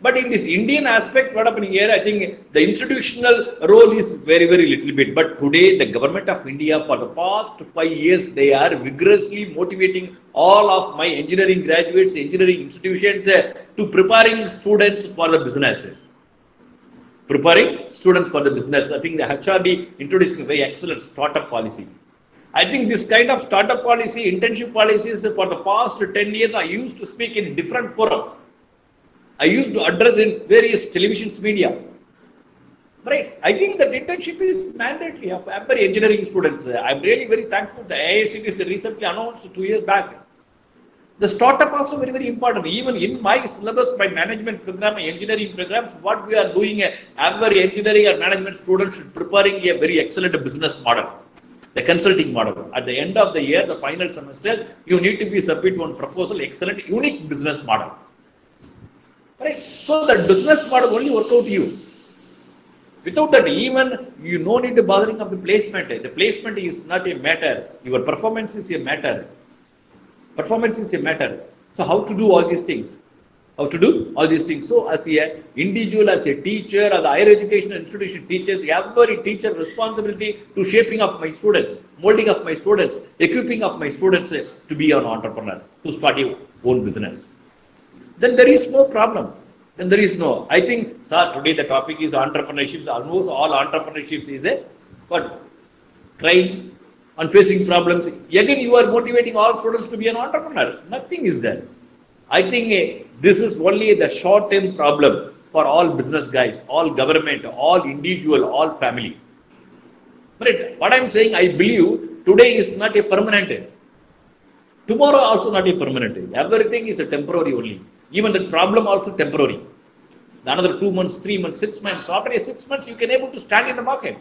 But in this Indian aspect, what happening here, I think the institutional role is very, very little bit. But today, the government of India, for the past 5 years, they are vigorously motivating all of my engineering graduates, engineering institutions to preparing students for the business. I think the HRD introducing a very excellent startup policy. I think this kind of startup policy, internship policies for the past 10 years, I used to speak in different forums. I used to address in various televisions media. Right. I think that internship is mandatory of every engineering students. I'm really very thankful. The IICT recently announced 2 years back. The startup also very, very important. Even in my syllabus, my management program, my engineering programs, what we are doing, every engineering and management student should preparing a very excellent business model. The consulting model. At the end of the year, the final semester, you need to be submit one proposal, excellent, unique business model. Right? So that business model only work out to you. Without that, even you no need to bothering of the placement. The placement is not a matter. Your performance is a matter. So how to do all these things? So as an individual, as a teacher, as a higher education institution teachers, every teacher responsibility to shaping of my students, molding of my students, equipping of my students to be an entrepreneur, to start your own business. Then there is no problem. I think, sir, today the topic is entrepreneurship. Almost all entrepreneurship is trying and facing problems. Again, you are motivating all students to be an entrepreneur. Nothing is there. I think this is only the short-term problem for all business guys, all government, all individual, all family. But what I'm saying, I believe today is not a permanent. Tomorrow also not a permanent. Everything is a temporary only. Even the problem also temporary. Another 2 months, 3 months, 6 months. After 6 months, you can able to stand in the market.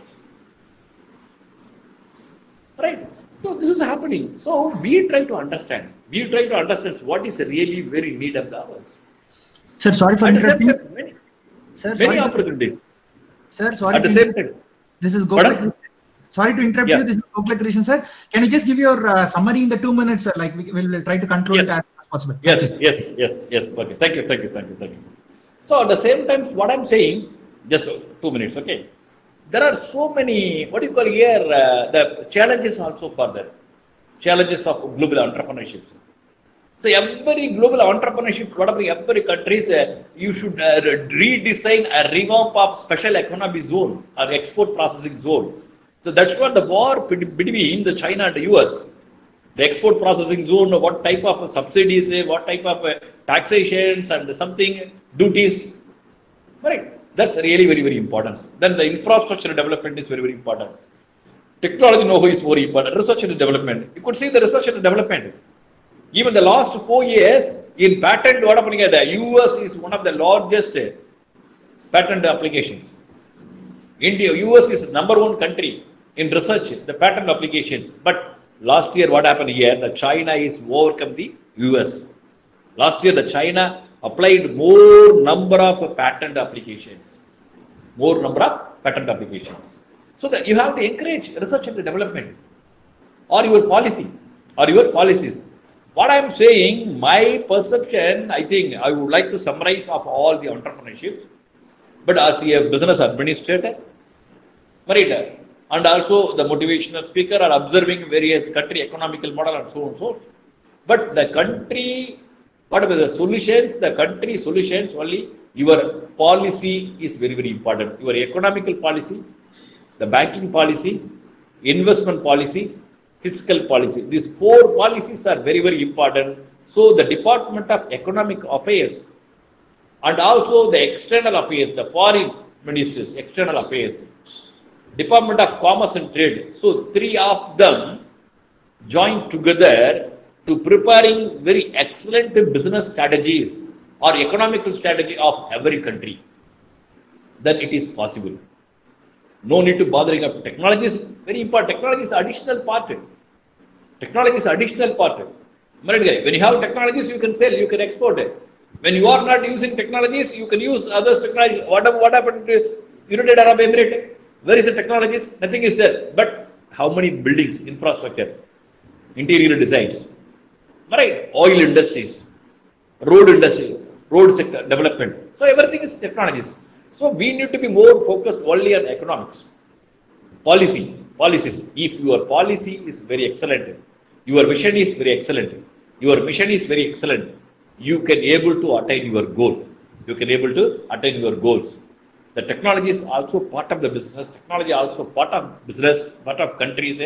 Right? So this is happening. So we try to understand. What is really very need of ours. Sir, sorry for interrupting. Many opportunities. Sir, sorry. At the same time. This is Gopalan. Sorry to interrupt you. This is Gopalan Krishnan, sir. Can you just give your summary in the 2 minutes, sir? Like we'll try to conclude it as possible. Yes. Okay. Thank you. So at the same time, what I'm saying, just 2 minutes, okay. There are so many, what do you call here, the challenges also further. Challenges of global entrepreneurship. So every global entrepreneurship, whatever every countries, you should redesign a revamp of special economy zone or export processing zone. So that's what the war between the China and the US. The export processing zone, what type of subsidies, what type of taxations and something, duties. Right. That's really very, very important. Then the infrastructure development is very, very important. Technology know-how is very important. Research and development. You could see the research and development. Even the last 4 years in patent, the US is one of the largest patent applications. US is #1 country in research, the patent applications. But last year, what happened here? The China is overcome the US. Last year, the China applied more number of patent applications. So that you have to encourage research and development or your policy or your policies. What I'm saying, my perception, I think I would like to summarize of all the entrepreneurships, but as a business administrator, right, and also the motivational speaker are observing various country economical model and so on and so forth. But the country, what are the solutions? The country solutions only, your policy is very, very important. Your economical policy, the banking policy, investment policy, fiscal policy. These four policies are very, very important. So the Department of Economic Affairs and also the External Affairs, the Foreign Ministers, External Affairs, Department of Commerce and Trade. So three of them joined together to preparing very excellent business strategies or economical strategy of every country. Then it is possible. No need to bothering of technology is very important. Technology is additional part. Technology is additional part. When you have technologies, you can sell, you can export it. When you are not using technologies, you can use others' technologies. What happened to United Arab Emirates? Where is the technologies? Nothing is there. But how many buildings, infrastructure, interior designs, right? Oil industries, road industry, road sector development. So everything is technologies. So we need to be more focused only on economics, policies. If your policy is very excellent, your vision is very excellent, your mission is very excellent, you can able to attain your goal. You can able to attain your goals. The technology is also part of the business. Technology also part of business, part of countries.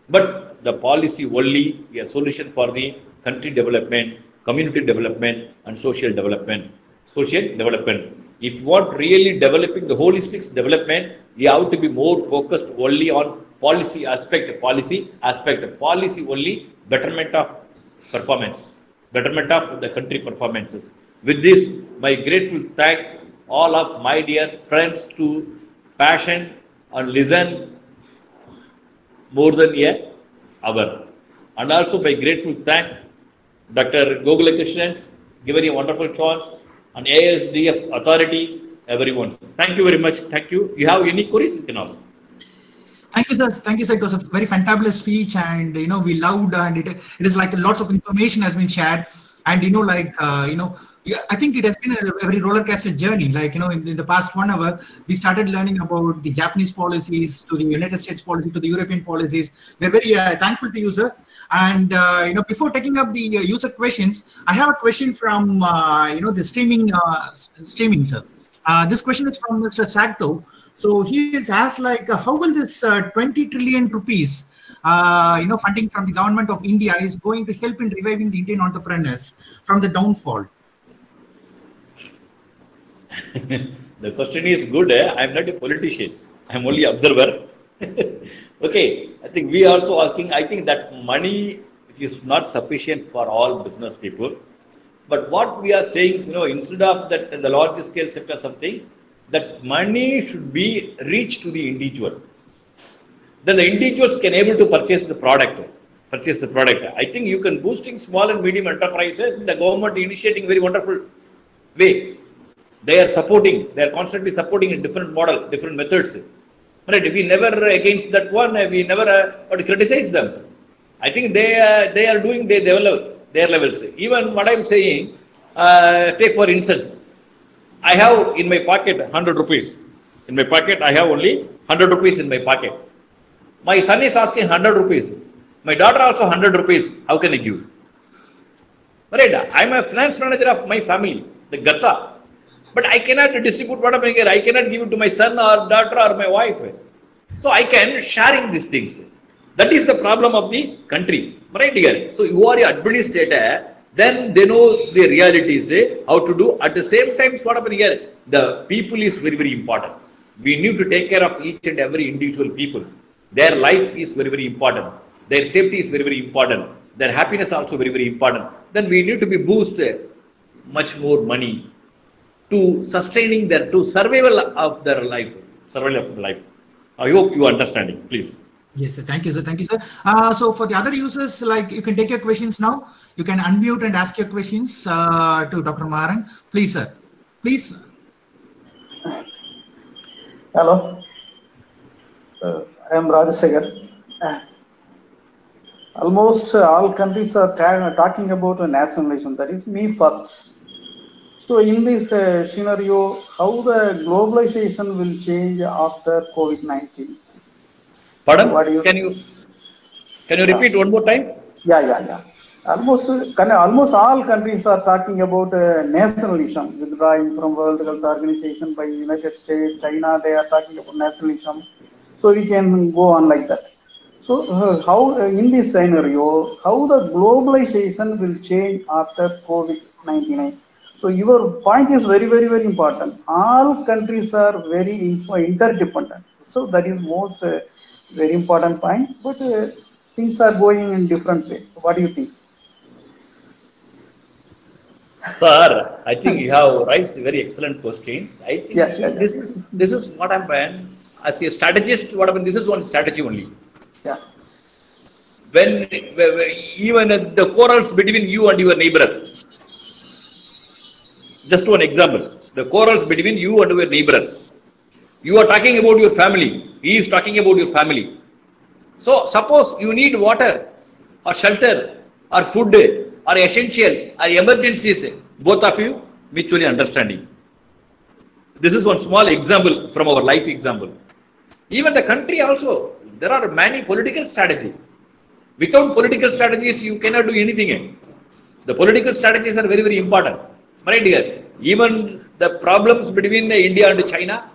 But the policy only a solution for the country development, community development, and social development. If you want really developing the holistic development, you have to be more focused only on policy aspect, policy only betterment of performance, betterment of the country performances. With this, my grateful thank all of my dear friends to passion and listen more than a hour. And also my grateful thank Dr. Gokula Krishnan, given a wonderful chance, and ASDF authority, everyone. Thank you very much. Thank you. You have any queries, you can ask. Thank you, sir. Thank you, sir. It was a very fantabulous speech, and we loved, and it is like lots of information has been shared, and I think it has been a very rollercoaster journey. Like in the past 1 hour, we started learning about the Japanese policies, to the United States policy, to the European policies. We're very thankful to you, sir. And before taking up the user questions, I have a question from the streaming, sir. This question is from Mr. Sakto. So he is asked, like, how will this 20 trillion rupees, funding from the government of India is going to help in reviving the Indian entrepreneurs from the downfall? The question is good. I'm not a politician. I'm only observer. Okay. I think we are also asking, I think that money is not sufficient for all business people. But what we are saying is, instead of that in the large scale sector something, that money should be reached to the individual. Then the individuals can able to purchase the product. I think you can boosting small and medium enterprises. The government initiating very wonderful way. They are constantly supporting in different model, different methods. Right? We never against that one. We never criticize them. I think they are doing their levels. Even what I'm saying, take for instance, I have in my pocket 100 rupees. In my pocket, I have only 100 rupees in my pocket. My son is asking 100 rupees. My daughter also 100 rupees. How can I give? Right? I'm a finance manager of my family, the Gata. But I cannot distribute what I'm here. I cannot give it to my son or daughter or my wife. So I can sharing these things. That is the problem of the country. Right here. So you are an administrator, then they know the realities, how to do. At the same time, what happened here? The people is very, very important. We need to take care of each and every individual people. Their life is very, very important. Their safety is very, very important. Their happiness also very, very important. Then we need to be boosted much more money to sustaining to survival of their life. I hope you are understanding, please. Yes, sir. Thank you, sir. Thank you, sir. So for the other users, like, you can take your questions now. You can unmute and ask your questions to Dr. Maran. Please, sir. Please. Hello. I am Rajasekhar. Almost all countries are talking about a nationalism. That is me first. So in this scenario, how the globalization will change after COVID-19? Pardon? Can you repeat one more time? Yeah. Almost all countries are talking about nationalism, withdrawing from World Health Organization by United States, China. They are talking about nationalism. So we can go on like that. So how in this scenario, how the globalization will change after COVID-19? So your point is very, very, very important. All countries are very interdependent. So that is most very important point. But things are going in different way. What do you think? Sir, I think you have raised very excellent questions. I think Yeah. this is what I'm as a strategist. What I mean, this is one strategy only. Yeah. When even the quarrels between you and your neighbor. Just one example, the quarrels between you and your neighbor. You are talking about your family. He is talking about your family. So suppose you need water or shelter or food or essential or emergencies, both of you mutually understanding. This is one small example from our life example. Even the country also, there are many political strategies. Without political strategies, you cannot do anything. The political strategies are very, very important. Right here, even the problems between India and China,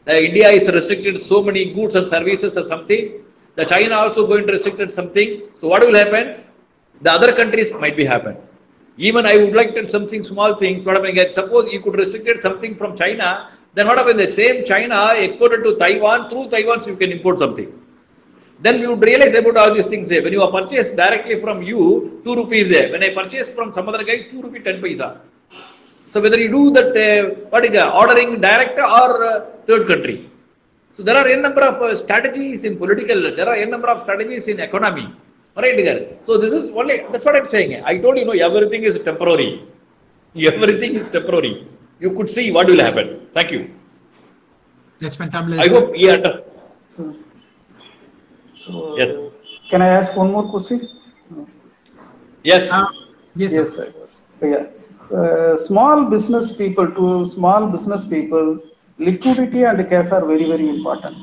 India is restricted so many goods and services or something. The China also going to restrict something. So what will happen? The other countries might be happen. Even I would like to something small things. What happened? Suppose you could restrict something from China, then what happened? The same China exported to Taiwan. Through Taiwan, you can import something. Then you would realize about all these things. When you are purchased directly from you, 2 rupees. When I purchase from some other guys, 2 rupees 10 paisa. So whether you do that, what is ordering direct or third country. So there are n number of strategies in political. There are n number of strategies in economy. Right? So this is only, that's what I'm saying. I told you, everything is temporary. Everything is temporary. You could see what will happen. Thank you. That's fantastic. I hope you understand. So yes. Can I ask one more question? Yes. Yes, sir. Yes. Yeah. Small business people, liquidity and cash are very, very important.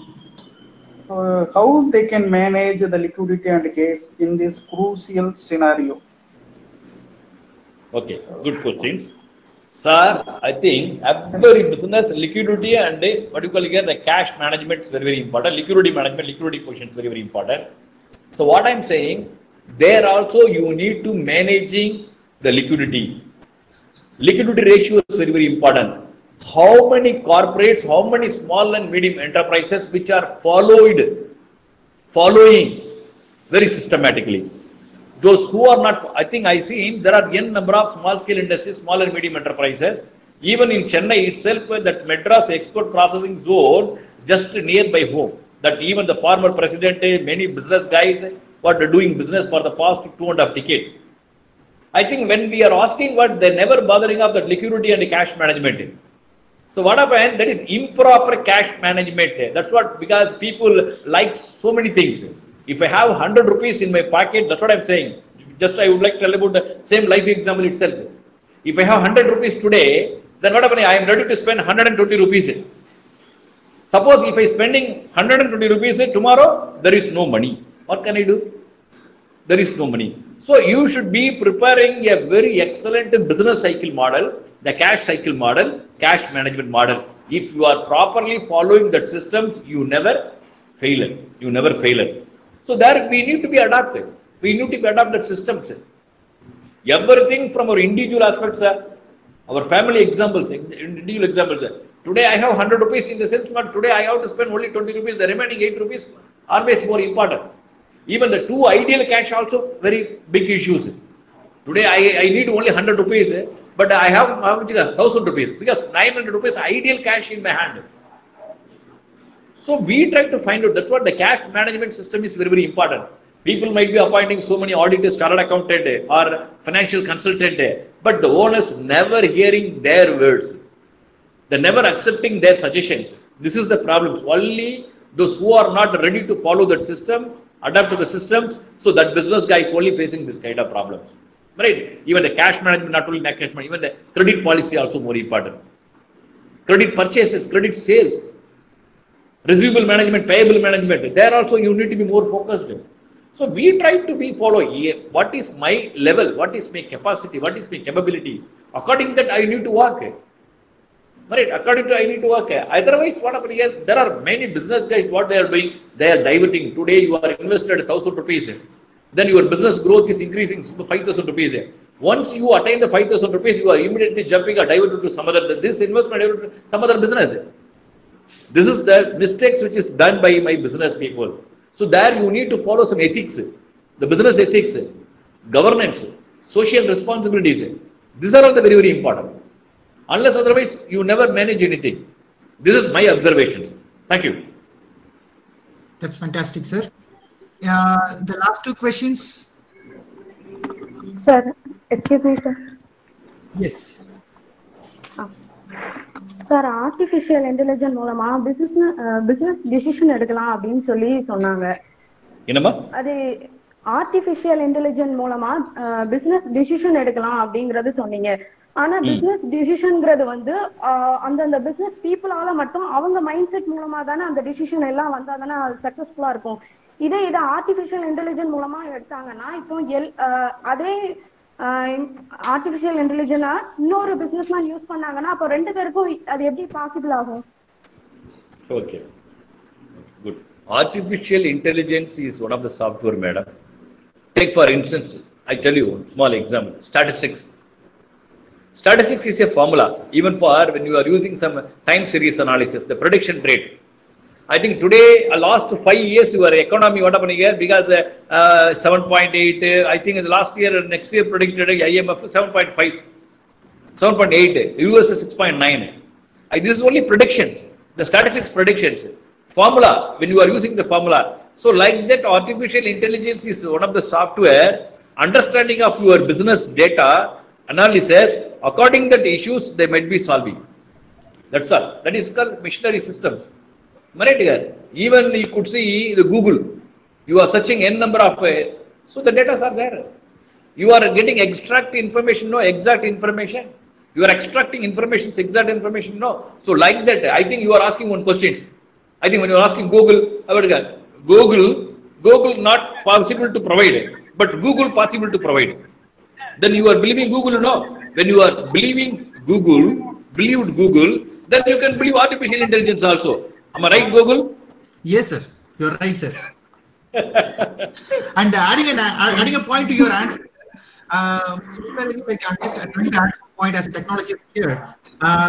How they can manage the liquidity and cash in this crucial scenario? Okay, good questions. Sir, I think every business liquidity and what you call again the cash management is very, very important. Liquidity management, liquidity position is very, very important. So what I'm saying, there also you need to managing the liquidity. Liquidity ratio is very, very important. How many corporates, how many small and medium enterprises which are following very systematically. Those who are not, I think I see there are n number of small scale industries, small and medium enterprises. Even in Chennai itself, that Madras export processing zone just nearby home. That even the former president, many business guys were doing business for the past 2.5 decades. I think when we are asking what they're never bothering of that liquidity and the cash management. So what happened? That is improper cash management. That's what, because people like so many things. If I have 100 rupees in my pocket, that's what I'm saying. Just I would like to tell about the same life example itself. If I have 100 rupees today, then what happened? I am ready to spend 120 rupees. Suppose if I spending 120 rupees tomorrow, there is no money. What can I do? There is no money. So you should be preparing a very excellent business cycle model, the cash cycle model, cash management model. If you are properly following that systems, you never fail it. You never fail it. So there we need to be adapted. We need to be adapted systems. Everything from our individual aspects, our family examples, individual examples. Today I have 100 rupees in the sense, but today I have to spend only 20 rupees. The remaining 8 rupees are always more important. Even the two ideal cash also very big issues. Today I need only 100 rupees, but I have 1000 rupees because 900 rupees ideal cash in my hand. So we try to find out, that's what the cash management system is very, very important. People might be appointing so many auditors, chartered accountant or financial consultant, but the owners never hearing their words. They're never accepting their suggestions. This is the problem. Only those who are not ready to follow that system, adapt to the systems, so that business guy is only facing this kind of problems. Right? Even the cash management, not only cash management, even the credit policy also more important. Credit purchases, credit sales, receivable management, payable management, there also you need to be more focused. So we try to be follow what is my level, what is my capacity, what is my capability. According to that I need to work. Right, according to I need to work. Otherwise, what happened here? There are many business guys, what they are doing, they are diverting. Today you are invested 1,000 rupees. Then your business growth is increasing 5,000 rupees. Once you attain the 5,000 rupees, you are immediately jumping or diverted to some other, this investment diverted to some other business. This is the mistakes which is done by my business people. So there you need to follow some ethics, the business ethics, governance, social responsibilities. These are all the very, very important. Unless otherwise, you never manage anything. This is my observations. Thank you. That's fantastic, sir. The last two questions. Sir, excuse me, sir. Yes. Sir, artificial intelligence மூலமா business decision எடுக்கலாம் அப்படின்னு சொல்லி சொன்னாங்க. என்னமா? அது artificial intelligence மூலமா business decision எடுக்கலாம் அப்படிங்கறது சொன்னீங்க. ஆனா business decisionங்கிறது வந்து அந்த business peopleால மட்டும் அவங்க மைண்ட் செட் மூலமா தானே அந்த decision எல்லாம் வந்தா தானே சக்சஸ்ஃபுல்லா இருக்கும். இதே artificial intelligence மூலமா எடுத்தாங்கன்னா இப்போ அதே artificial intelligence இன்னொரு பிசினஸ்மேன் யூஸ் பண்ணாங்கன்னா அப்ப ரெண்டு பேருக்கும் அது எப்படி பாசிபிள் ஆகும்? Okay, good. Artificial intelligence is one of the software, madam. Take for instance, I tell you one small example. Statistics. Statistics is a formula. Even for when you are using some time series analysis, the prediction rate. I think today, last 5 years, your economy what happened here because 7.8. I think in the last year, next year predicted IMF 7.5, 7.8. US 6.9. This is only predictions. The statistics predictions. Formula, when you are using the formula. So like that, artificial intelligence is one of the software, understanding of your business data, analysis, according to the issues they might be solving. That's all. That is called machinery systems. Even you could see the Google. You are searching n number of, so the data are there. You are getting extract information, no exact information. You are extracting information, exact information, no. So like that, I think you are asking one question. I think when you are asking Google, Google not possible to provide, but Google possible to provide. Then you are believing Google, no. When you are believing believed Google, then you can believe artificial intelligence also. Am I right, Google? Yes, sir. You're right, sir. And adding a point to your answer, like I'm just trying to add some point as a technologist here.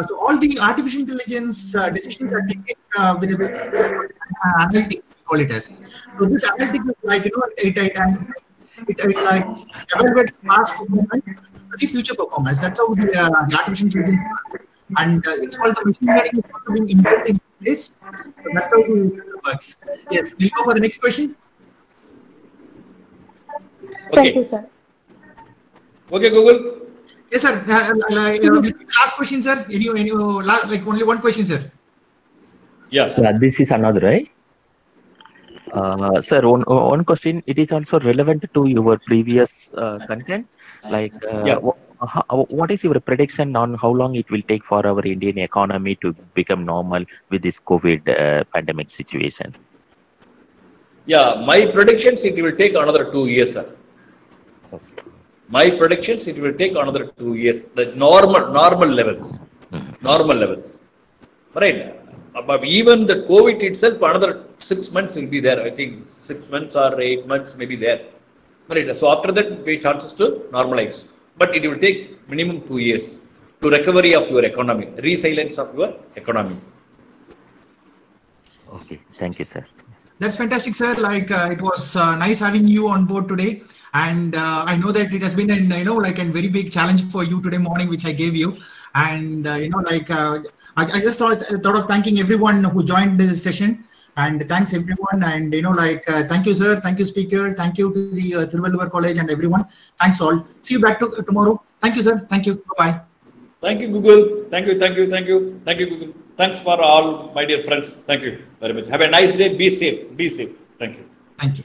So all the artificial intelligence decisions are taken with analytics, we call it as. So this analytics is like it like evaluate past performance, the future performance. That's how the artificial intelligence works. And it's called the machine learning is also being inbuilt in this. So that's how it works. Yes, we'll go for the next question. Okay. Thank you, sir. Okay, Google. Yes, sir. Last question, sir. Any like only one question, sir. Yeah. This is another, right? Sir, one question. It is also relevant to your previous content. Like, what is your prediction on how long it will take for our Indian economy to become normal with this COVID pandemic situation? Yeah, my predictions, it will take another 2 years, sir. Okay. My predictions, it will take another 2 years. The normal levels. Normal levels. Right. But even the COVID itself, another 6 months will be there. I think 6 months or 8 months may be there. Right. So after that, we chances to normalize. But it will take minimum 2 years to recovery of your economy, resilience of your economy. Okay. Thank you, sir. That's fantastic, sir. Like it was nice having you on board today. And I know that it has been like a very big challenge for you today morning, which I gave you. And I just thought of thanking everyone who joined this session. And thanks everyone. And thank you, sir. Thank you, speaker. Thank you to the Tiruvallur College and everyone. Thanks all. See you back tomorrow. Thank you, sir. Thank you. Bye. Thank you, Google. Thank you, Google. Thanks for all my dear friends. Thank you very much. Have a nice day. Be safe. Thank you. Thank you.